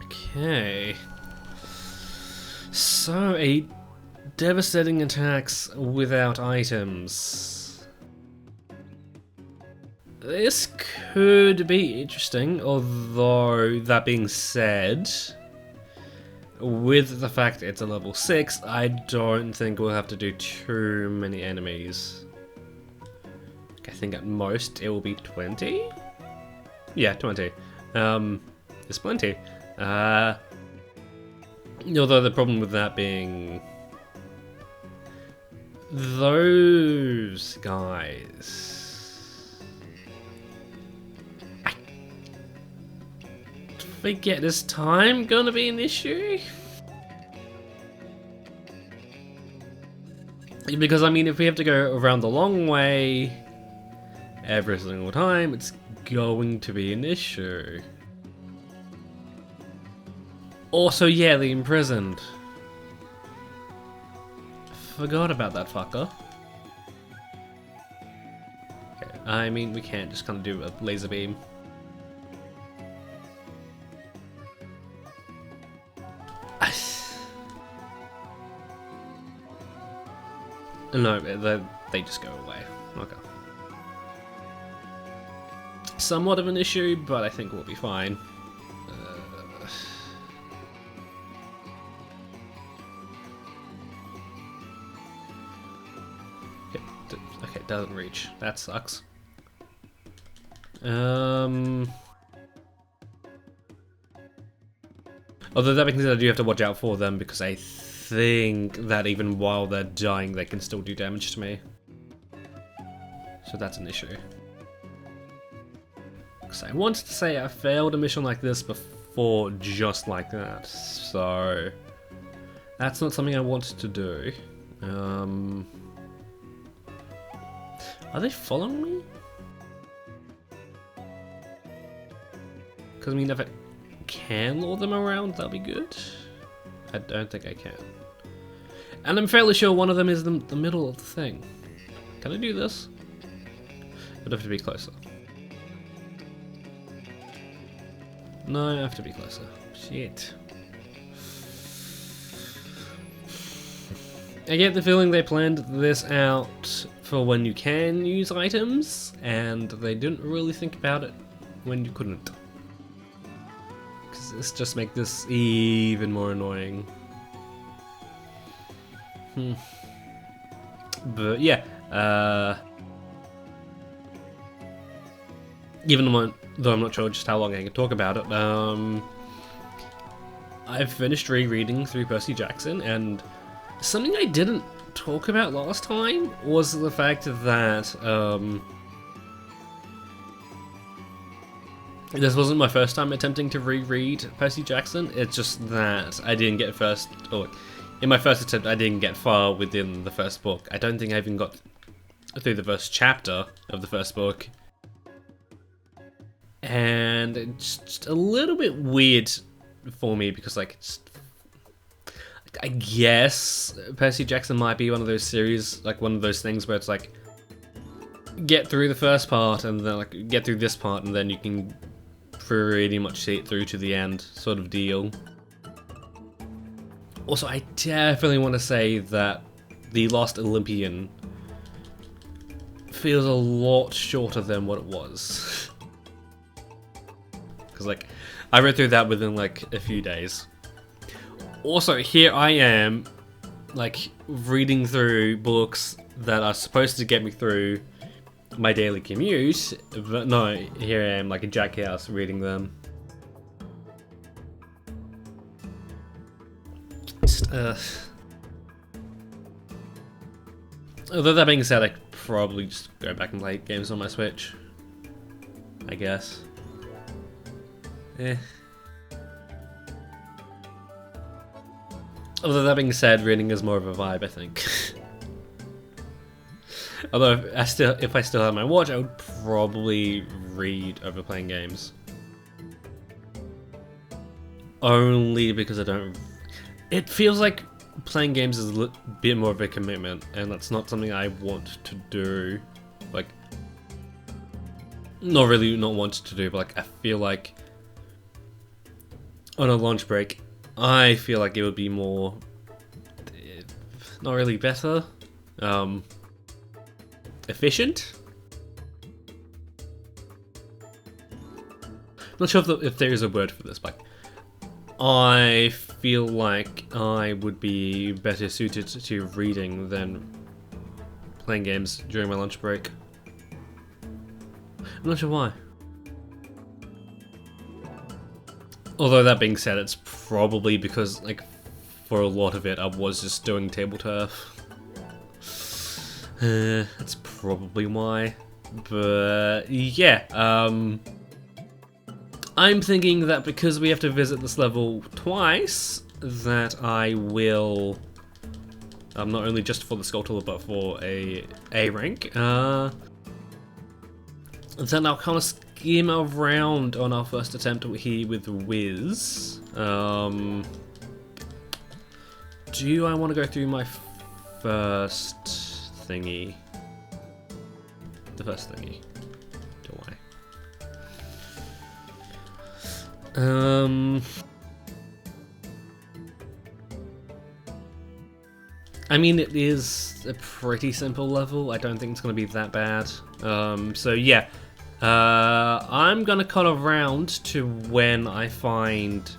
Okay. So, a devastating attacks without items. This could be interesting, although that being said, with the fact it's a level 6, I don't think we'll have to do too many enemies. I think at most it will be 20? Yeah, 20. It's plenty. Although the problem with that being those guys, I forget, is time gonna be an issue? Because I mean, if we have to go around the long way every single time, it's going to be an issue. Also, yeah, the imprisoned. Forgot about that fucker. Okay, I mean, we can't just kind of do a laser beam. No, they just go away. Okay. Somewhat of an issue, but I think we'll be fine. Okay, doesn't reach. That sucks. Although that being said, I do have to watch out for them because I think that even while they're dying, they can still do damage to me. So that's an issue. Because I wanted to say I failed a mission like this before just like that, so that's not something I wanted to do. Are they following me? Because I mean, if I can lure them around, that'll be good. I don't think I can. And I'm fairly sure one of them is the middle of the thing. Can I do this? I'd have to be closer. No, I have to be closer. Shit. I get the feeling they planned this out for when you can use items, and they didn't really think about it when you couldn't. Because this just makes this even more annoying. But yeah, even though I'm not sure just how long I can talk about it, I've finished rereading through Percy Jackson, and something I didn't talk about last time was the fact that this wasn't my first time attempting to reread Percy Jackson. It's just that I didn't get in my first attempt I didn't get far within the first book. I don't think I even got through the first chapter of the first book. And it's just a little bit weird for me because I guess Percy Jackson might be one of those series, like one of those things where it's like, get through the first part and then like get through this part and then you can pretty much see it through to the end sort of deal. Also, I definitely want to say that The Last Olympian feels a lot shorter than what it was. Because like, I read through that within like a few days. Also, here I am, like, reading through books that are supposed to get me through my daily commute, but no, here I am like a jackass reading them. Although that being said, I could probably just go back and play games on my Switch, I guess. Although that being said, reading is more of a vibe, I think. Although if I still had my watch, I would probably read over playing games. Only because I don't. It feels like playing games is a bit more of a commitment, and that's not something I want to do. Like, not really not want to do, but like I feel like on a lunch break, I feel like it would be more, not really better, efficient. Not sure if there is a word for this, but I feel like I would be better suited to reading than playing games during my lunch break. I'm not sure why. Although that being said, it's probably because, like, for a lot of it, I was just doing table turf. That's probably why. But yeah, I'm thinking that because we have to visit this level twice, that I will, not only just for the Skulltula, but for a rank, then I'll kind of skim around on our first attempt here with Wiz. Do I want to go through my first thingy? The first thingy. Do I? I mean, it is a pretty simple level. I don't think it's going to be that bad. So yeah, I'm going to cut around to when I find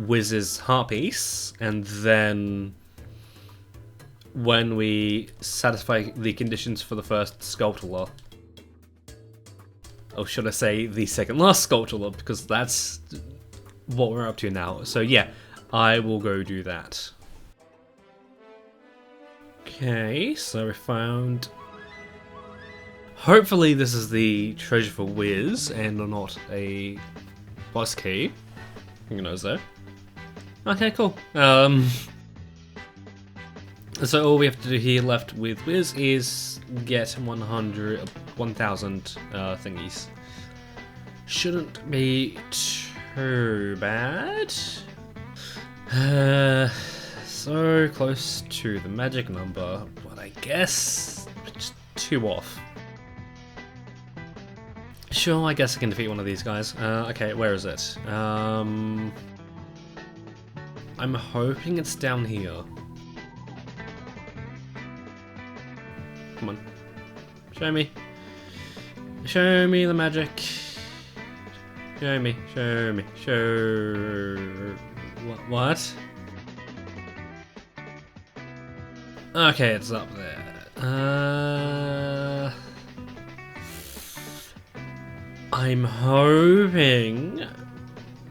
Wiz's heart piece, and then when we satisfy the conditions for the first Skulltula. Or should I say the second last Skulltula, because that's what we're up to now. So yeah, I will go do that. Okay, so we found... Hopefully this is the treasure for Wiz and not a boss key. Who knows though. Okay, cool. So all we have to do here left with Wiz is get 1,000 thingies. Shouldn't be too bad. So close to the magic number, but I guess just 2 off. Sure, I guess I can defeat one of these guys. Okay, where is it? I'm hoping it's down here. Come on. Show me. Show me the magic. Show me. Show me. Show... What? Okay, it's up there. I'm hoping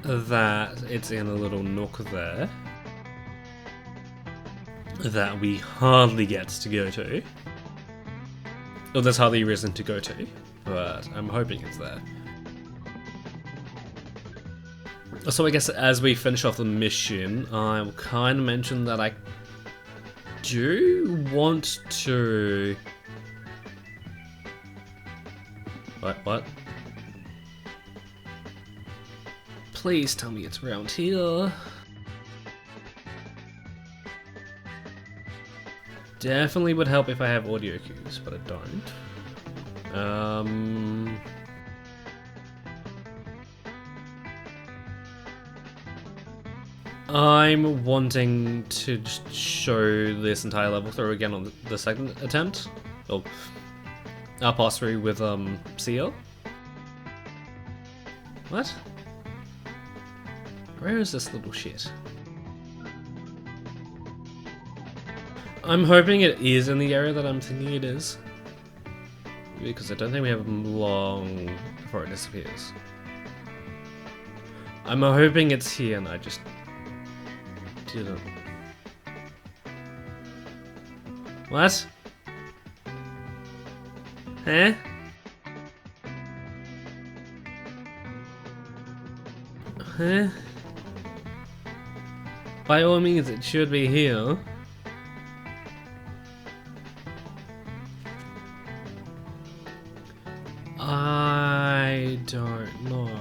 that it's in a little nook there that we hardly get to go to. Well, there's hardly a reason to go to, but I'm hoping it's there. So I guess as we finish off the mission, I'll kind of mention that I do want to... What? Please tell me it's around here. Definitely would help if I have audio cues, but I don't. I'm wanting to just show this entire level through again on the second attempt. Oh, I'll pass through with CL. What? Where is this little shit? I'm hoping it is in the area that I'm thinking it is, because I don't think we have long before it disappears. I'm hoping it's here and I just didn't. What? Huh? Huh? By all means, it should be here. I don't know.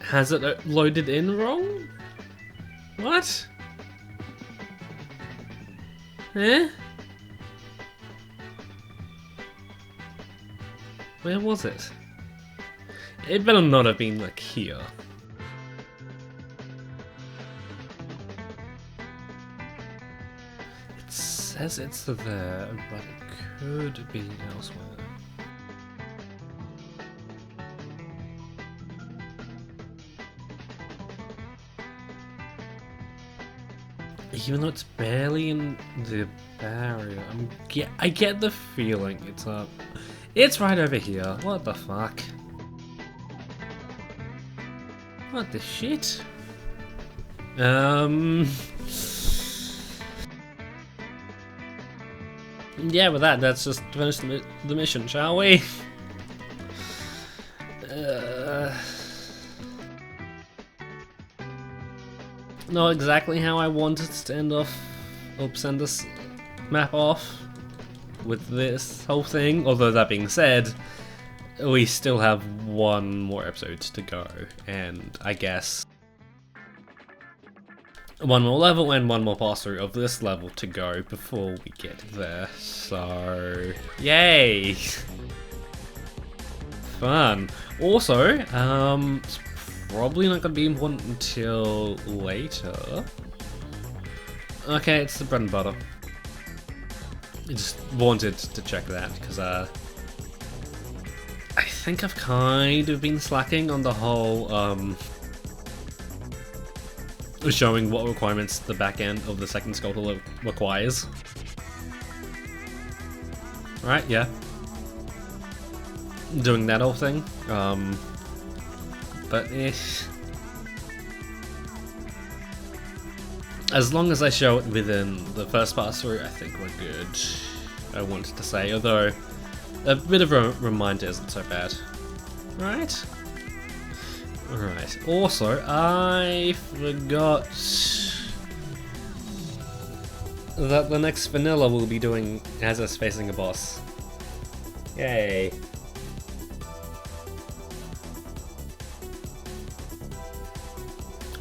Has it loaded in wrong? What? Where was it? It better not have been like here. It says it's there, but it could be elsewhere. Even though it's barely in the barrier, I get the feeling it's up. It's right over here. What the fuck? What the shit? Yeah, with that, let's just finish the mission, shall we? Not exactly how I wanted to end off, send this map off with this whole thing. Although that being said, we still have one more episode to go, and I guess one more level and one more pass through of this level to go before we get there. So, yay! Fun. Also, it's probably not going to be important until later. Okay, it's the bread and butter. I just wanted to check that because I think I've kind of been slacking on the whole showing what requirements the back end of the second sculptor requires. Right, yeah. Doing that whole thing. But as long as I show it within the first pass through, I think we're good. I wanted to say, although a bit of a reminder isn't so bad. Right? Alright. Also, I forgot that the next vanilla we'll be doing has us facing a boss. Yay.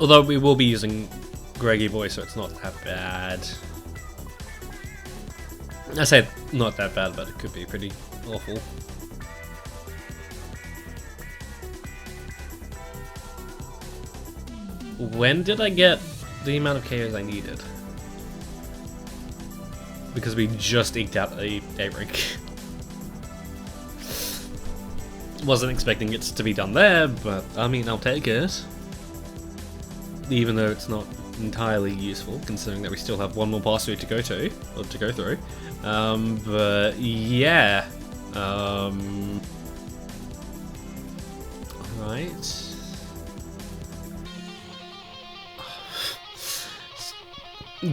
Although we will be using Greggy voice, so it's not that bad. I say not that bad, but it could be pretty awful. When did I get the amount of KOs I needed? Because we just eked out a daybreak. Wasn't expecting it to be done there, but I mean, I'll take it. Even though it's not entirely useful, considering that we still have one more pass through to go to, or to go through. But yeah. Right.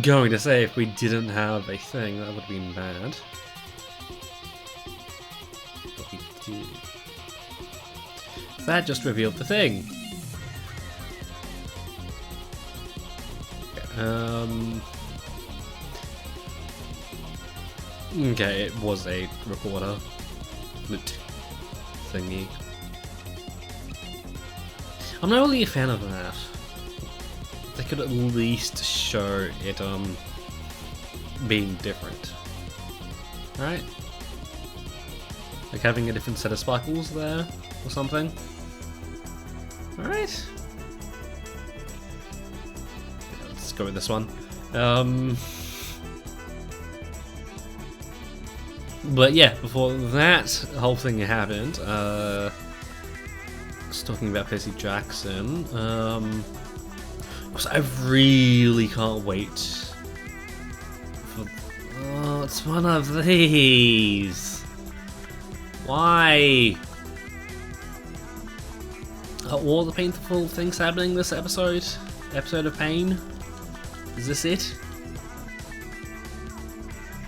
Going to say if we didn't have a thing, that would have been bad. But we did. That just revealed the thing. Okay, it was a recorder. Loot thingy. I'm not really a fan of that. They could at least show it being different. Right? Like having a different set of sparkles there or something. Alright. Let's go with this one. But yeah, before that whole thing happened, I was talking about Percy Jackson. I really can't wait for... Oh, it's one of these. Why? Are all the painful things happening this episode? Episode of pain? Is this it?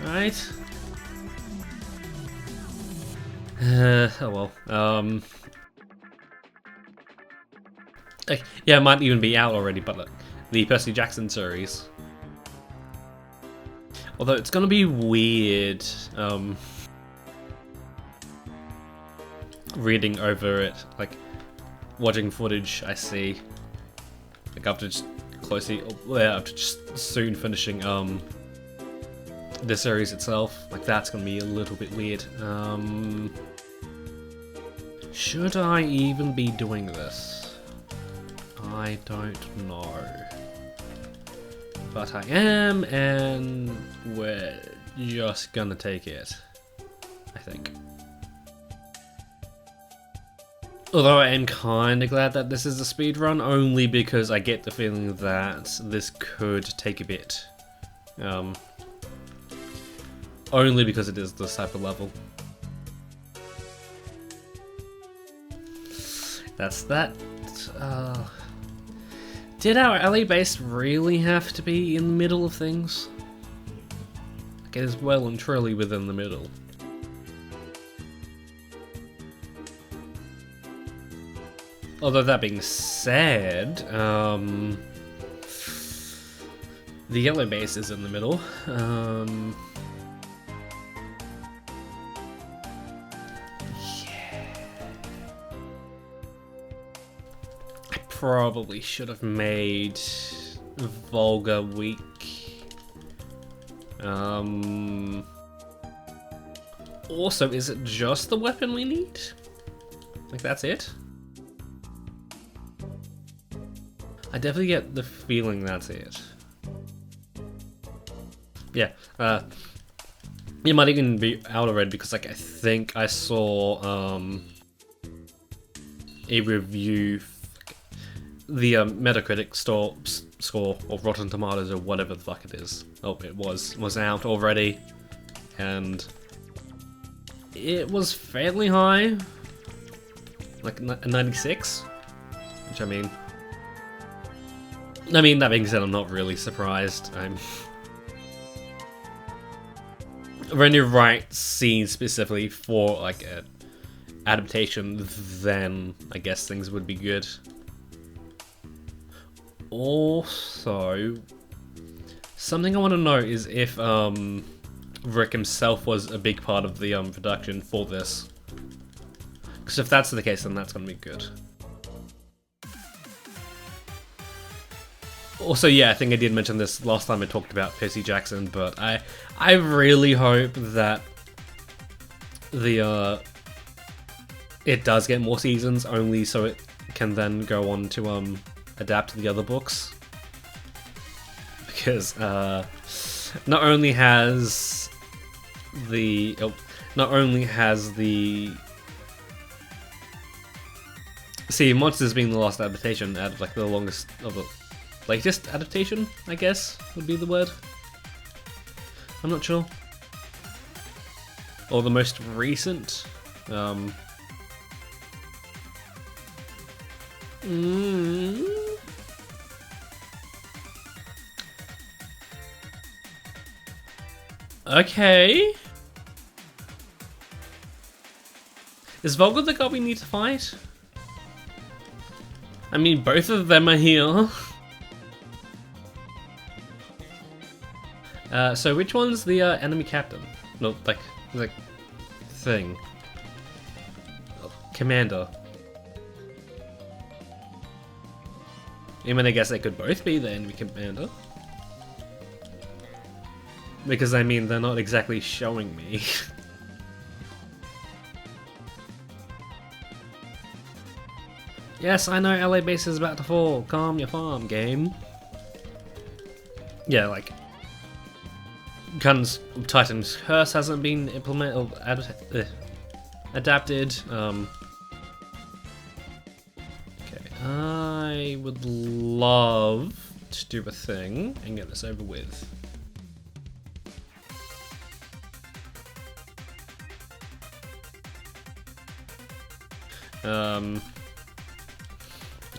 Right? Oh well. Yeah, it might even be out already, but look, the Percy Jackson series. Although it's gonna be weird, reading over it, like watching footage I see, like after just after just soon finishing the series itself. Like that's gonna be a little bit weird. Should I even be doing this? I don't know. But I am, and we're just gonna take it, I think. Although I am kinda glad that this is a speedrun, only because I get the feeling that this could take a bit. Only because it is this type of level. That's that. Did our LA base really have to be in the middle of things? Like, it is well and truly within the middle. Although that being said, the yellow base is in the middle. Probably should have made Volga weak. Also, is it just the weapon we need? Like, that's it? I definitely get the feeling that's it. Yeah, it might even be out already because, like, I think I saw a review. The Metacritic score, or Rotten Tomatoes, or whatever the fuck it is. Oh, it was out already, and it was fairly high, like 96. Which I mean, that being said, I'm not really surprised. I'm when you write scenes specifically for like an adaptation, then I guess things would be good. Also, something I want to know is if Rick himself was a big part of the production for this. Because if that's the case, then that's going to be good. Also, yeah, I think I did mention this last time I talked about Percy Jackson, but I really hope that the it does get more seasons, only so it can then go on to adapt to the other books, because not only has the Monsters being the last adaptation out of like the longest of the latest adaptation, I guess would be the word. I'm not sure, or the most recent. Okay. Is Volga the guy we need to fight? I mean, both of them are here. So which one's the enemy captain? No, like thing. Commander. I mean, I guess they could both be the enemy commander. Because, I mean, they're not exactly showing me. Yes, I know LA base is about to fall. Calm your farm, game. Yeah, like... Titan's Curse hasn't been implemented... adapted. I would love to do a thing and get this over with. Because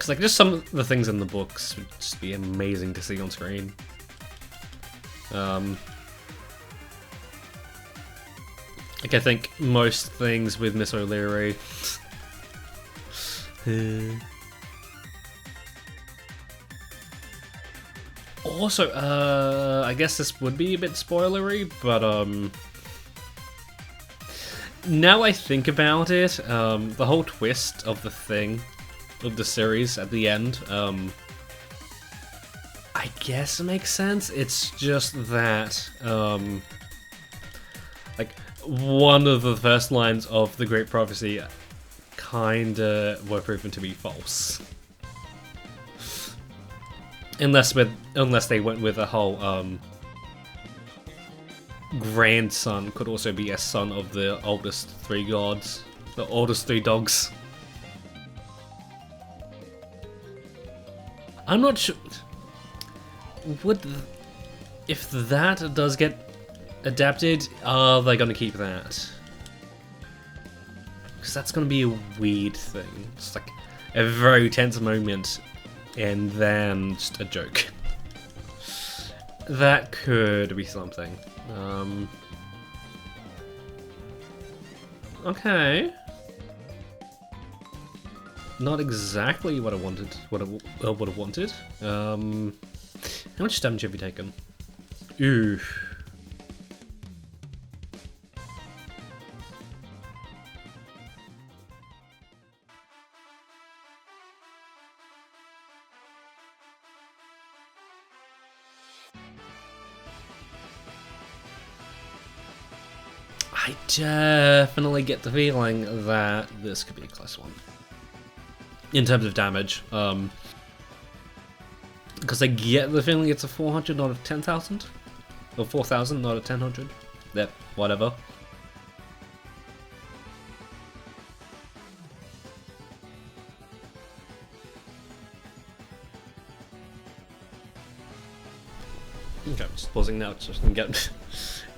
like just some of the things in the books would just be amazing to see on screen. Like I think most things with Miss O'Leary. Also, I guess this would be a bit spoilery, but now I think about it, the whole twist of the thing, of the series at the end, I guess it makes sense. It's just that, like, one of the first lines of the Great Prophecy kinda were proven to be false. Unless they went with a whole grandson could also be a son of the oldest three gods, the oldest three dogs. I'm not sure. If that does get adapted, are they gonna keep that? Because that's gonna be a weird thing. It's like a very tense moment, and then just a joke. That could be something. Okay. Not exactly what I wanted. What I would have wanted. How much damage have you taken? Ooh. I definitely get the feeling that this could be a close one. In terms of damage, because I get the feeling it's a 400 not a 10,000? Or 4,000 not a 1000? Yep, whatever. Okay, I'm just pausing now so I can get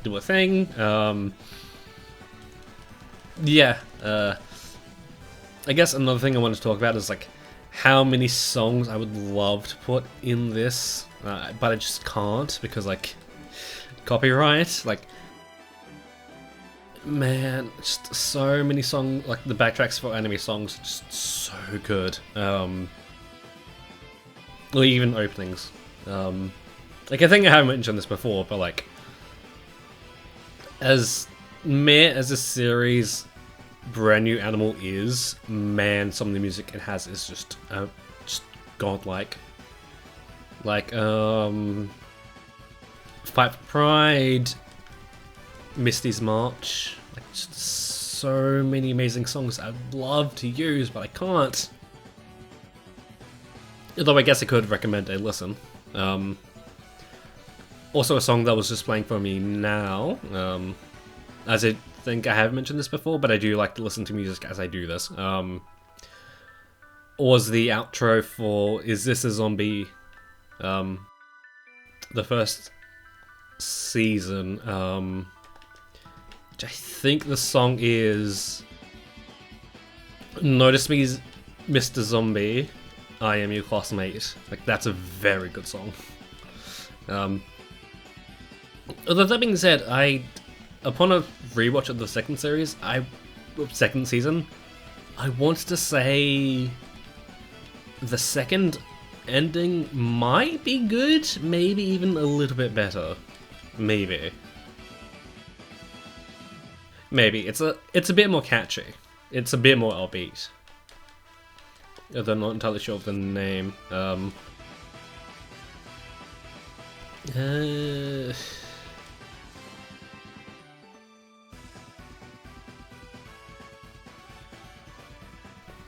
do a thing. Yeah, I guess another thing I wanted to talk about is like how many songs I would love to put in this, but I just can't because like copyright. Like, man, just so many songs. Like the backtracks for anime songs, are just so good. Or even openings. Like I think I haven't mentioned this before, but like as meh as a series Brand New Animal is, man, some of the music it has is just godlike. Like Fight for Pride, Misty's March, like just so many amazing songs I'd love to use, but I can't. Although I guess I could recommend a listen. Also a song that was just playing for me now, as I think I have mentioned this before, but I do like to listen to music as I do this, was the outro for Is This a Zombie, the first season, which I think the song is Notice Me, Mr. Zombie, I Am Your Classmate. Like, that's a very good song. Although that being said, upon a rewatch of the second season, I want to say the second ending might be good, maybe even a little bit better. Maybe. It's a bit more catchy. It's a bit more upbeat. Although I'm not entirely sure of the name.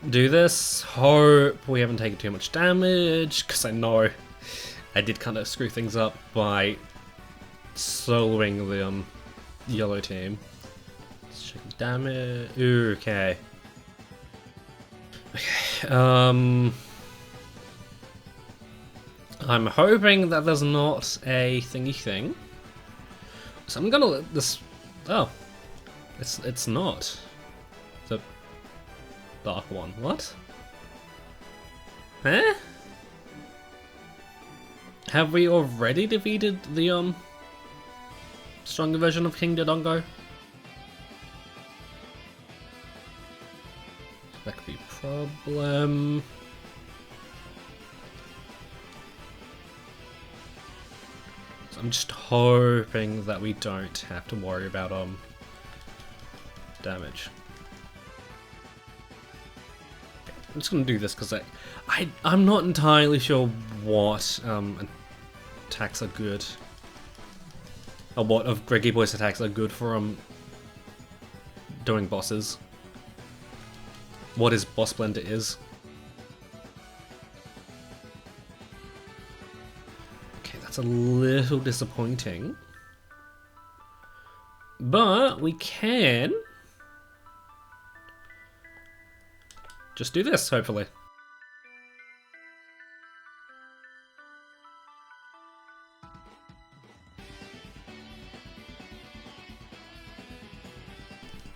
Do this. Hope we haven't taken too much damage, because I know I did kind of screw things up by soloing the yellow team. Let's check the damage. Ooh, okay. I'm hoping that there's not a thingy thing. So I'm gonna let this. Oh, it's not. The dark one. What? Huh? Have we already defeated the stronger version of King Dodongo? That could be a problem. So I'm just hoping that we don't have to worry about damage. I'm just gonna do this because I'm not entirely sure what attacks are good, or what of Greggy Boy's attacks are good for doing bosses. what his boss blender is. Okay, that's a little disappointing. But we can just do this, hopefully.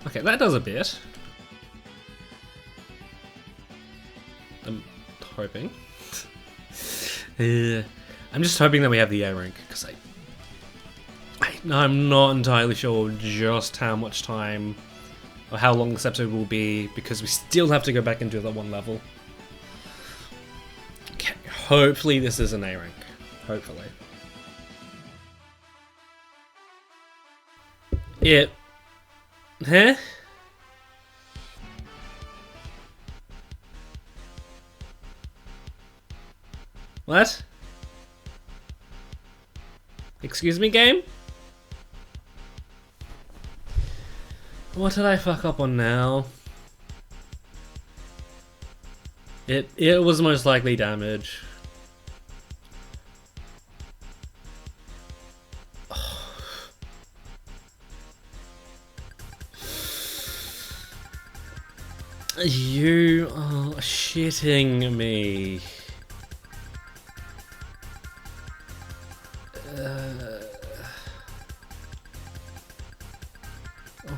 Okay, that does a bit. I'm hoping. I'm just hoping that we have the A rank, because I'm not entirely sure just how much time or how long this episode will be, because we still have to go back and do that one level. Okay, hopefully this is an A rank. Hopefully. Yeah. Huh? What? Excuse me, game? What did I fuck up on now? It was most likely damage. You are shitting me.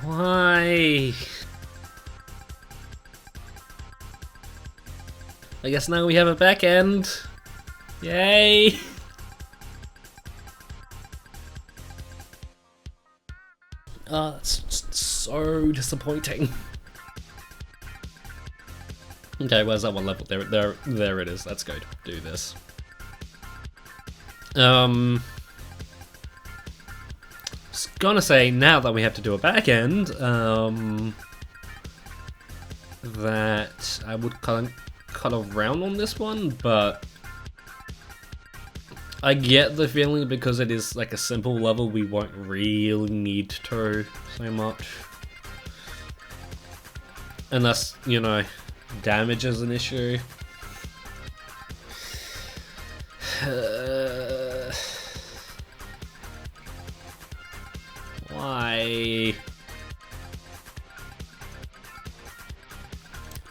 Why? I guess now we have a back end. Yay! Oh, that's just so disappointing. Okay, where's that one level? There it is. Let's go do this. I was gonna say, now that we have to do a back end, that I would cut around on this one, but I get the feeling because it is like a simple level, we won't really need to so much. Unless, you know, damage is an issue. Why?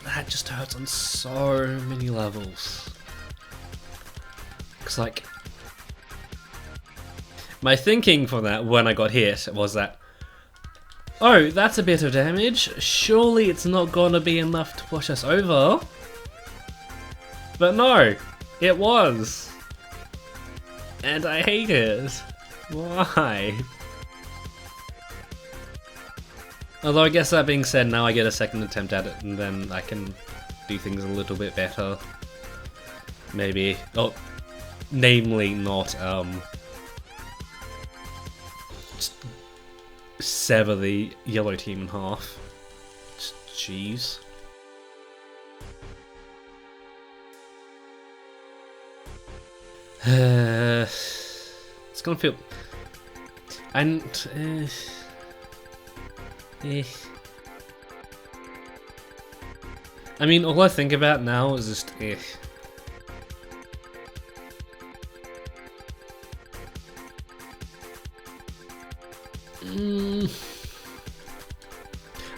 That just hurts on so many levels. It's like, my thinking for that when I got hit was that, oh, that's a bit of damage. Surely it's not gonna be enough to push us over. But no, it was. And I hate it. Why? Although I guess that being said, now I get a second attempt at it and then I can do things a little bit better. Maybe. Oh, namely not, just sever the yellow team in half. Jeez. It's gonna feel... And... I mean, all I think about now is just...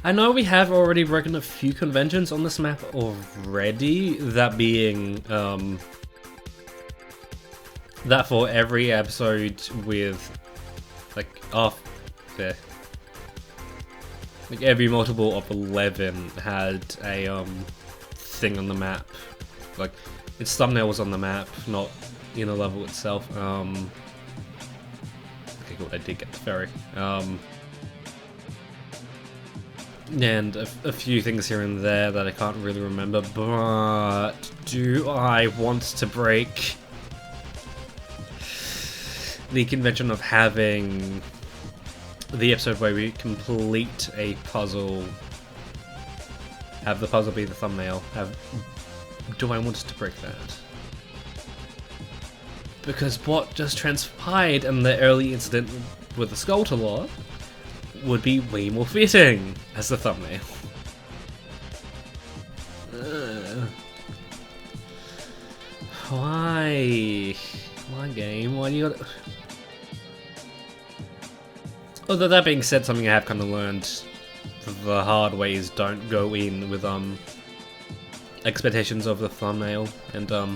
I know we have already broken a few conventions on this map already, that being, that for every episode with, like, there. Like, every multiple of 11 had a, thing on the map. Like, its thumbnail was on the map, not in a level itself. Okay, good, I did get the ferry. And a few things here and there that I can't really remember, but do I want to break the convention of having the episode where we complete a puzzle, have the puzzle be the thumbnail? Do I want to break that? Because what just transpired in the early incident with the Skulltula would be way more fitting as the thumbnail. Why? Why, game? Why do you gotta... Although that being said, something I have kind of learned the hard way is don't go in with expectations of the thumbnail and a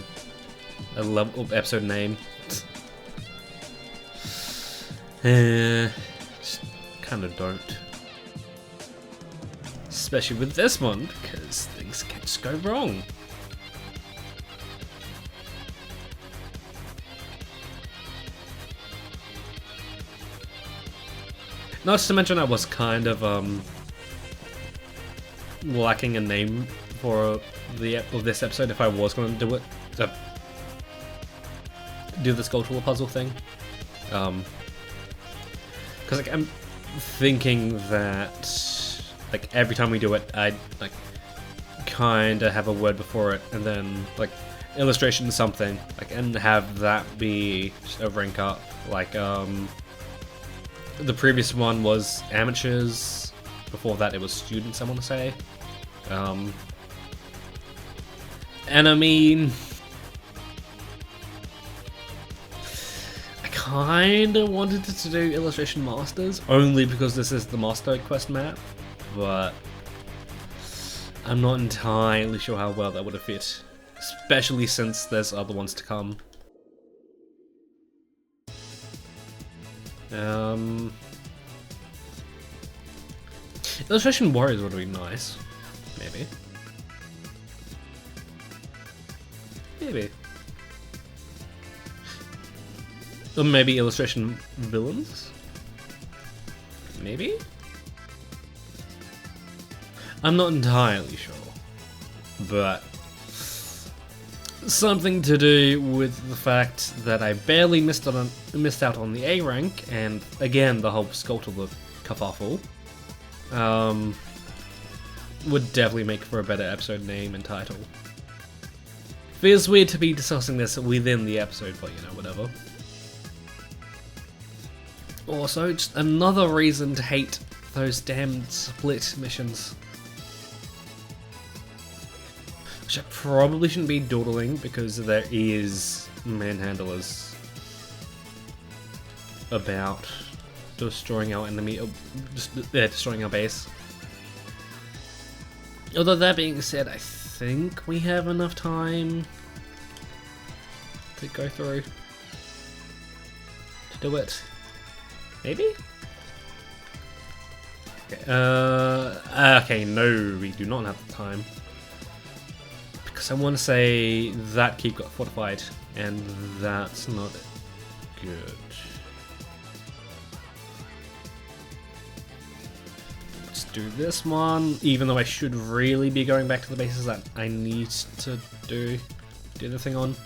level episode name. Just kind of don't. Especially with this one, because things can just go wrong. Not to mention I was kind of lacking a name for this episode if I was going to do it. Do the sculptural puzzle thing. Because like I'm thinking that like every time we do it, I'd like kind of have a word before it, and then like illustration something, like, and have that be just a rank up. Like the previous one was amateurs. Before that, it was students. I want to say, and I mean, I kind of wanted to do illustration masters only because this is the master quest map, but I'm not entirely sure how well that would have fit, especially since there's other ones to come. Illustration warriors would be nice. Maybe. Maybe. Or maybe illustration villains? Maybe? I'm not entirely sure. But something to do with the fact that I barely missed out on the A rank, and again the whole sculptural kerfuffle would definitely make for a better episode name and title. Feels weird to be discussing this within the episode, but you know, whatever. Also, just another reason to hate those damn split missions. Which I probably shouldn't be doodling because there is manhandlers about destroying our enemy, destroying our base. Although that being said, I think we have enough time to go through to do it. Maybe? Okay, okay, no, we do not have the time. Because I want to say that keep got fortified, and that's not good. Let's do this one, even though I should really be going back to the bases that I need to do the thing on.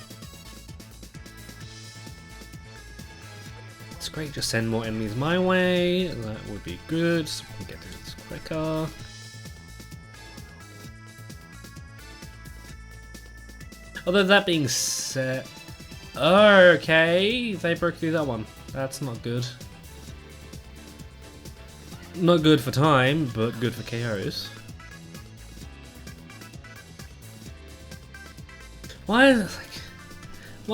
It's great, just send more enemies my way, that would be good, so we can get through this quicker. Although that being said, okay, they broke through that one. That's not good. Not good for time, but good for KOs. Why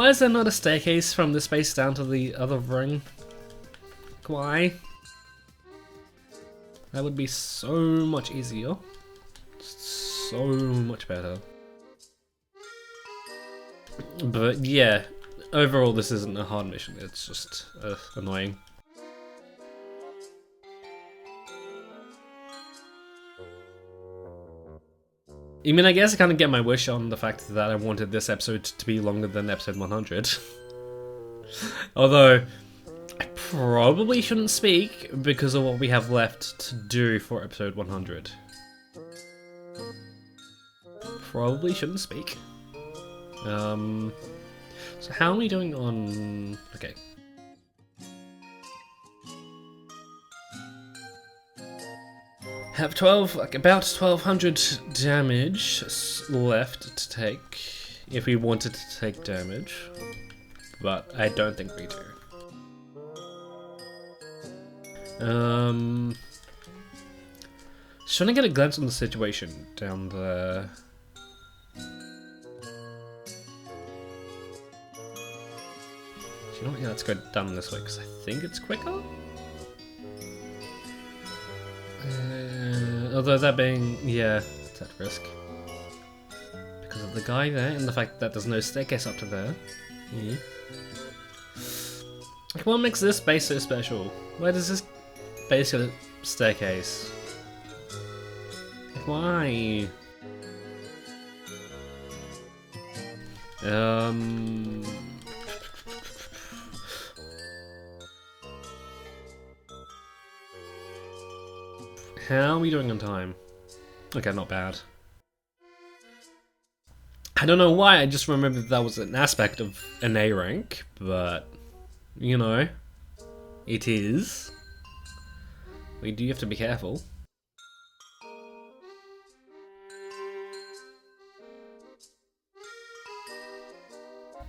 is there not a staircase from this base down to the other ring? Why? That would be so much easier. So much better. But yeah, overall this isn't a hard mission, it's just annoying. I mean, I guess I kind of get my wish on the fact that I wanted this episode to be longer than episode 100. Although, I probably shouldn't speak because of what we have left to do for episode 100. Probably shouldn't speak. So how are we doing on... okay. Have about 1200 damage left to take, if we wanted to take damage, but I don't think we do. Just trying to get a glimpse on the situation down there. You know what? Yeah, let's go down this way because I think it's quicker. Although that being, yeah, it's at risk because of the guy there and the fact that there's no staircase up to there. Yeah. Like, what makes this base so special? Why does this base get a staircase? Like, why? How are we doing on time? Okay, not bad. I don't know why, I just remembered that was an aspect of an A rank, but, you know, it is. We do have to be careful.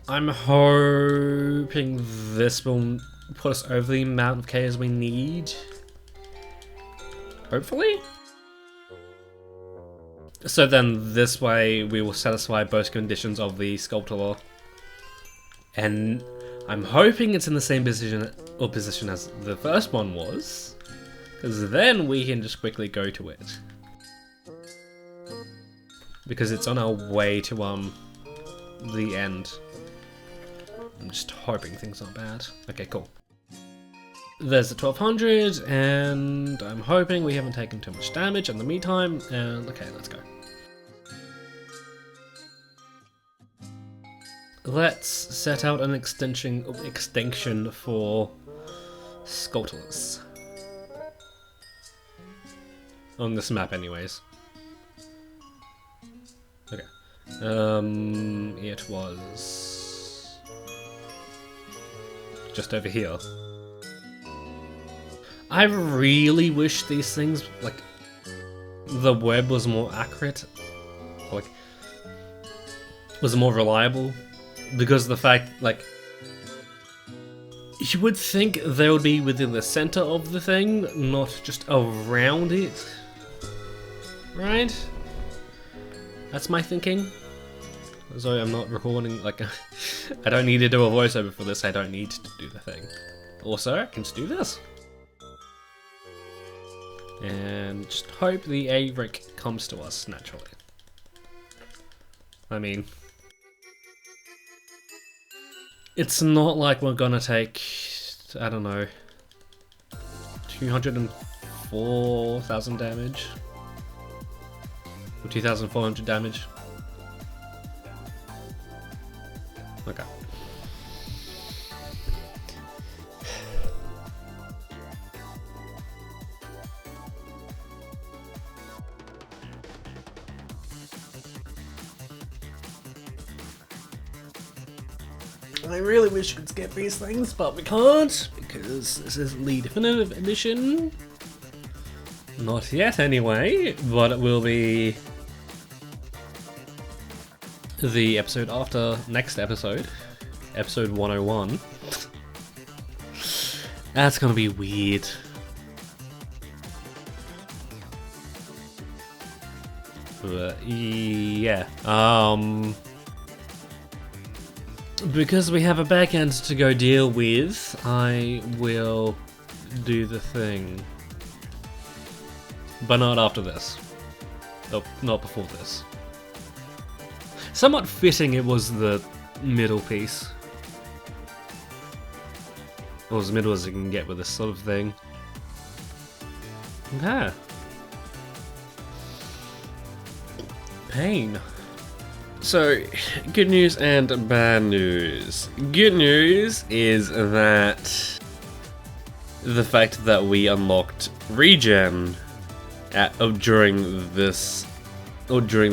I'm hoping this will put us over the amount of KOs we need. Hopefully? So then this way we will satisfy both conditions of the sculptor law. And I'm hoping it's in the same position as the first one was. Because then we can just quickly go to it. Because it's on our way to the end. I'm just hoping things aren't bad. Okay, cool. There's the 1200, and I'm hoping we haven't taken too much damage in the meantime, and okay, let's go. Let's set out an extinction for Sculptors. On this map anyways. Okay. It was just over here. I really wish these things, like, the web was more accurate, like, was more reliable, because of the fact, like, you would think they would be within the center of the thing, not just around it, right? That's my thinking. Sorry, I'm not recording, like, I don't need to do a voiceover for this, I don't need to do the thing. Also, I can just do this. And just hope the A rank comes to us naturally. I mean, it's not like we're gonna take, I don't know, 204,000 damage. Or 2,400 damage. Okay. I really wish we could skip these things, but we can't, because this is the definitive edition. Not yet, anyway, but it will be the episode after next episode, episode 101. That's gonna be weird. But yeah, because we have a back end to go deal with, I will do the thing. But not after this. Oh, not before this. Somewhat fitting it was the middle piece. Or as middle as you can get with this sort of thing. Okay. Pain. So, good news and bad news. Good news is that the fact that we unlocked regen during the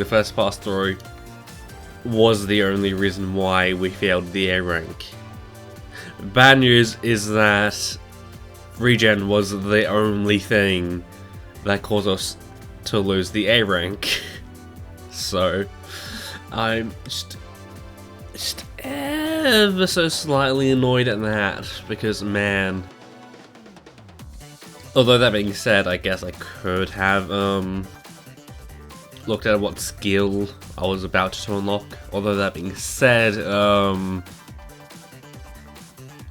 first pass through was the only reason why we failed the A rank. Bad news is that regen was the only thing that caused us to lose the A rank. So I'm just ever so slightly annoyed at that, because man, although that being said, I guess I could have looked at what skill I was about to unlock. Although that being said,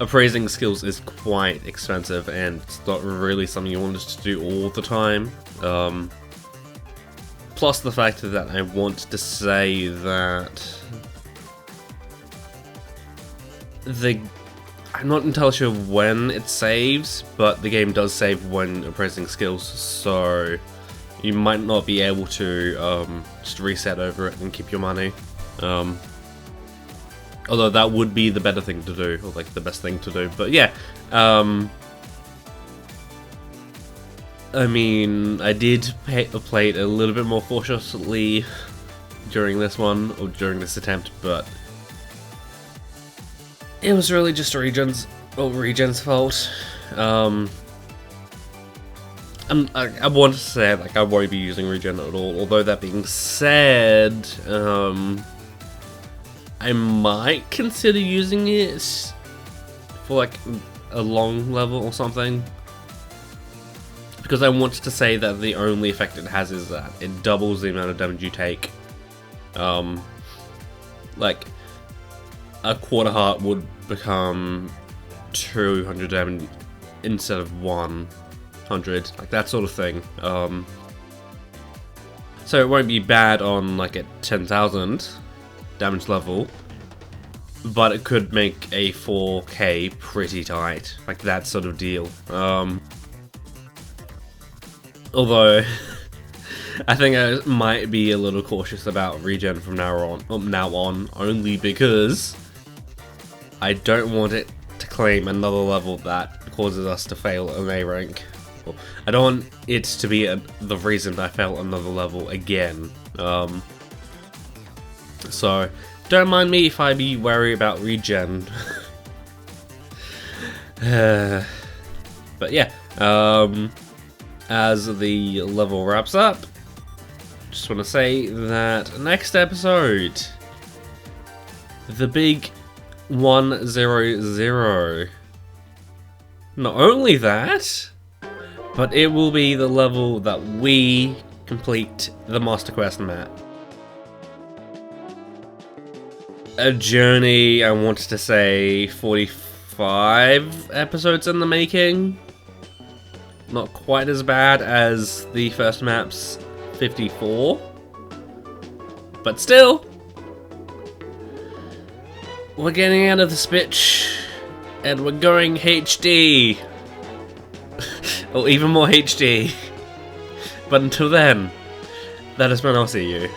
appraising skills is quite expensive and it's not really something you wanted to do all the time. Plus the fact that I want to say that I'm not entirely sure when it saves, but the game does save when appraising skills, so you might not be able to just reset over it and keep your money. Although that would be the better thing to do, or like the best thing to do. But yeah, I mean, I did play it a little bit more cautiously during this one, or during this attempt, but it was really just Regen's fault. I want to say, like, I won't be using Regen at all, although that being said, I might consider using it for, like, a long level or something. Because I wanted to say that the only effect it has is that it doubles the amount of damage you take. Like, a quarter heart would become 200 damage instead of 100, like that sort of thing. So it won't be bad on like a 10,000 damage level, but it could make a 4K pretty tight, like that sort of deal. Although I think I might be a little cautious about regen from now on, only because I don't want it to claim another level that causes us to fail an A rank. I don't want it to be the reason I fail another level again. So don't mind me if I be wary about regen. But yeah, as the level wraps up, just want to say that next episode, the big 100. Not only that, but it will be the level that we complete the Master Quest map. A journey, I wanted to say 45 episodes in the making. Not quite as bad as the first map's 54. But still, we're getting out of this bitch, and we're going HD. Or even more HD. But until then, that is when I'll see you.